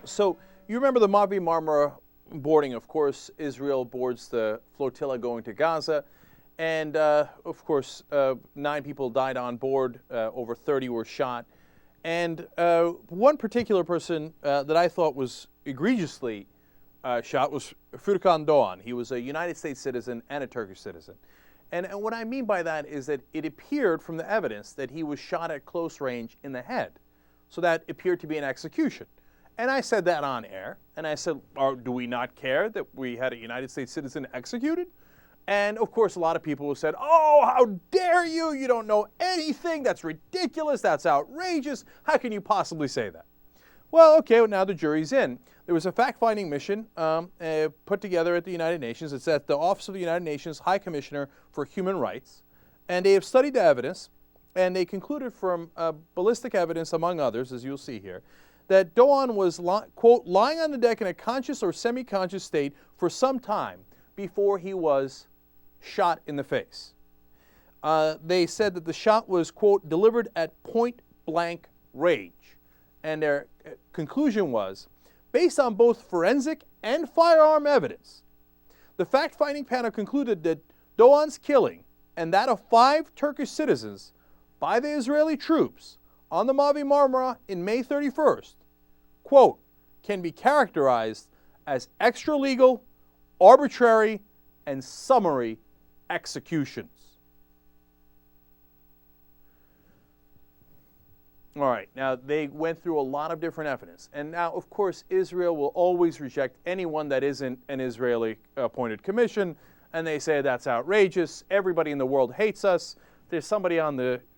So you remember the Mavi Marmara boarding, of course. Israel boards the flotilla going to Gaza. And, of course, 9 people died on board. Over 30 were shot. And one particular person that I thought was egregiously shot was Furkan Doğan. He was a United States citizen and a Turkish citizen. And what I mean by that is that it appeared from the evidence that he was shot at close range in the head. So that appeared to be an execution. And I said that on air. And I said, do we not care that we had a United States citizen executed? And, of course, a lot of people said, oh, how dare you? You don't know anything. That's ridiculous. That's outrageous. How can you possibly say that? Well, okay, well, now the jury's in. There was a fact-finding mission put together at the United Nations. It's at the Office of the United Nations High Commissioner for Human Rights. And they have studied the evidence, and they concluded from ballistic evidence, among others, as you'll see here, that Doğan was, quote, lying on the deck in a conscious or semi-conscious state for some time before he was shot in the face. They said that the shot was, quote, delivered at point-blank range. And their conclusion was, based on both forensic and firearm evidence, the fact-finding panel concluded that Doğan's killing and that of 5 Turkish citizens by the Israeli troops on the Mavi Marmara in May 31st, quote, can be characterized as extra-legal, arbitrary, and summary executions. All right, now they went through a lot of different evidence. And now, of course, Israel will always reject anyone that isn't an Israeli-appointed commission, and they say that's outrageous. Everybody in the world hates us. There's somebody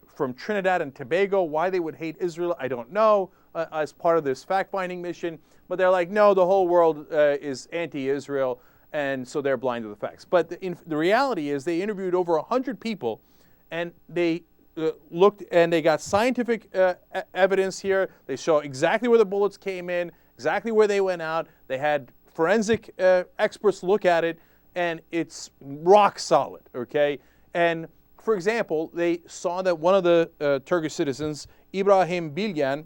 from Trinidad and Tobago. Why they would hate Israel, I don't know, as part of this fact-finding mission. But they're like, no, the whole world is anti-Israel, and so they're blind to the facts. But the reality is they interviewed over 100 people, and they looked and they got scientific evidence here. They show exactly where the bullets came in, exactly where they went out. They had forensic experts look at it, and it's rock solid, okay? And, for example, they saw that one of the Turkish citizens, Ibrahim Bilgen,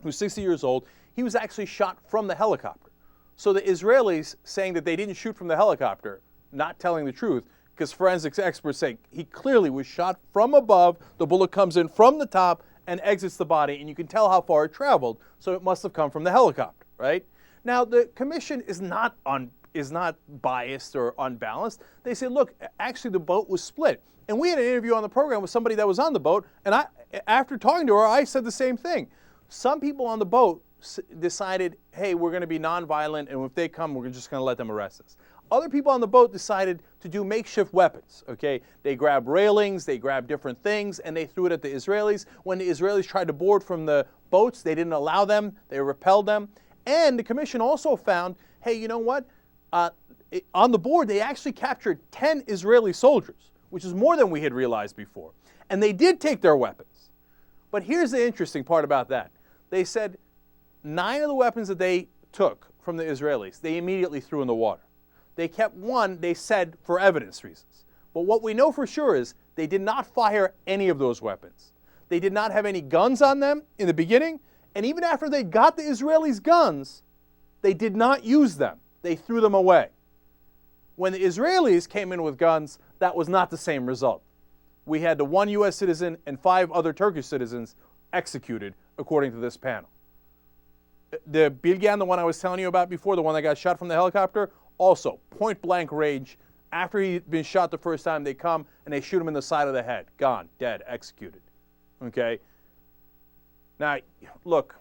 who's 60 years old, he was actually shot from the helicopter. So the Israelis saying that they didn't shoot from the helicopter, not telling the truth, because forensics experts say he clearly was shot from above, the bullet comes in from the top and exits the body, and you can tell how far it traveled, so it must have come from the helicopter, right? Now, the commission is not biased or unbalanced. They say, look, actually the boat was split. And we had an interview on the program with somebody that was on the boat, and after talking to her, I said the same thing. Some people on the boat decided, hey, we're going to be nonviolent, and if they come, we're just going to let them arrest us. Other people on the boat decided to do makeshift weapons, okay? They grabbed railings, they grabbed different things, and they threw it at the Israelis. When the Israelis tried to board from the boats, they didn't allow them, they repelled them. And the commission also found, hey, you know what? On the board, they actually captured 10 Israeli soldiers, which is more than we had realized before. And they did take their weapons. But here's the interesting part about that. They said 9 of the weapons that they took from the Israelis, they immediately threw in the water. They kept 1, they said, for evidence reasons. But what we know for sure is they did not fire any of those weapons. They did not have any guns on them in the beginning, and even after they got the Israelis' guns, they did not use them. They threw them away. When the Israelis came in with guns, that was not the same result. We had the 1 U.S. citizen and 5 other Turkish citizens executed, according to this panel. The Bilgen, the one I was telling you about before, the one that got shot from the helicopter, also point-blank range. After he'd been shot the first time, they come and they shoot him in the side of the head. Gone, dead, executed. Okay? Now, look,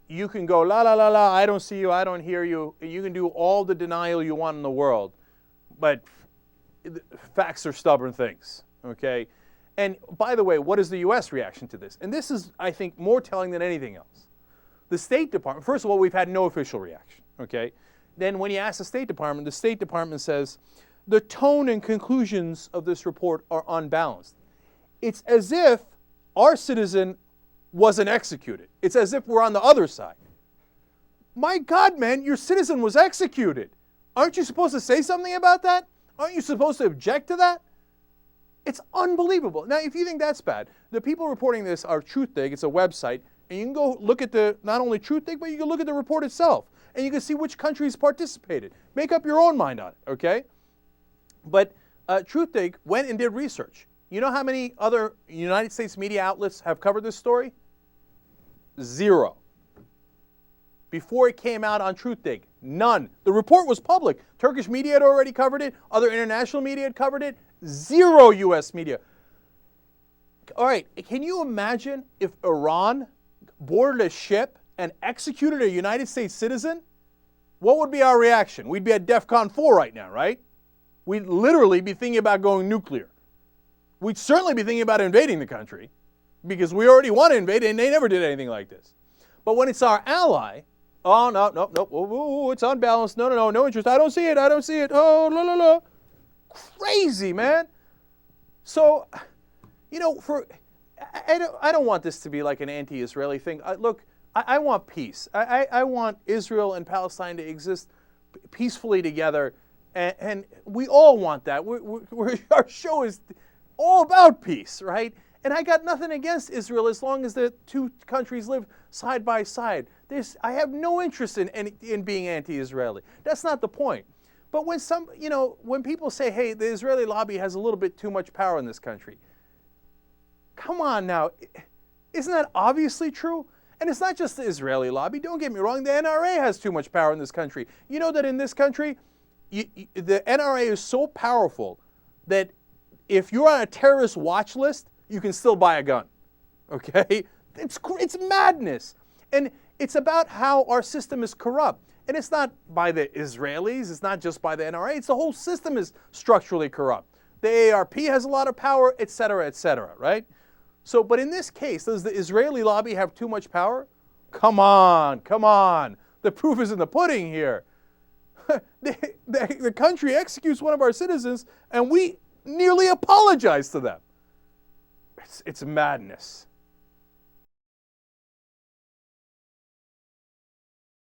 you can go, la, la, la, la, I don't see you, I don't hear you. You can do all the denial you want in the world, but facts are stubborn things, okay? And by the way, what is the U.S. reaction to this? And this is, I think, more telling than anything else. The State Department, first of all, we've had no official reaction, okay? Then when you ask the State Department says, the tone and conclusions of this report are unbalanced. It's as if our citizen wasn't executed. It's as if we're on the other side. My God, man, your citizen was executed. Aren't you supposed to say something about that? Aren't you supposed to object to that? It's unbelievable. Now, if you think that's bad, the people reporting this are TruthDig. It's a website, and you can go look at the not only TruthDig, but you can look at the report itself, and you can see which countries participated. Make up your own mind on it, okay? But TruthDig went and did research. You know how many other United States media outlets have covered this story? 0. Before it came out on TruthDig, none. The report was public. Turkish media had already covered it. Other international media had covered it. 0 U.S. media. All right, can you imagine if Iran boarded a ship and executed a United States citizen? What would be our reaction? We'd be at DEFCON 4 right now, right? We'd literally be thinking about going nuclear. We'd certainly be thinking about invading the country because we already want to invade and they never did anything like this. But when it's our ally, oh, no, it's unbalanced. No interest. I don't see it. Oh, la, la, la. Crazy, man. So, you know, I don't want this to be like an anti-Israeli thing. Look, I want peace. I want Israel and Palestine to exist peacefully together, and we all want that. Our show is all about peace, right? And I got nothing against Israel as long as the two countries live side by side. I have no interest in being anti-Israeli. That's not the point. But when people say, hey, the Israeli lobby has a little bit too much power in this country, come on now, isn't that obviously true? And it's not just the Israeli lobby. Don't get me wrong, the NRA has too much power in this country. You know that in this country, the NRA is so powerful that if you're on a terrorist watch list, you can still buy a gun, okay? It's madness. And it's about how our system is corrupt. And it's not by the Israelis, it's not just by the NRA, it's the whole system is structurally corrupt. The AARP has a lot of power, et cetera, right? So, but in this case, does the Israeli lobby have too much power? Come on. The proof is in the pudding here. The country executes one of our citizens, and we nearly apologize to them. It's madness.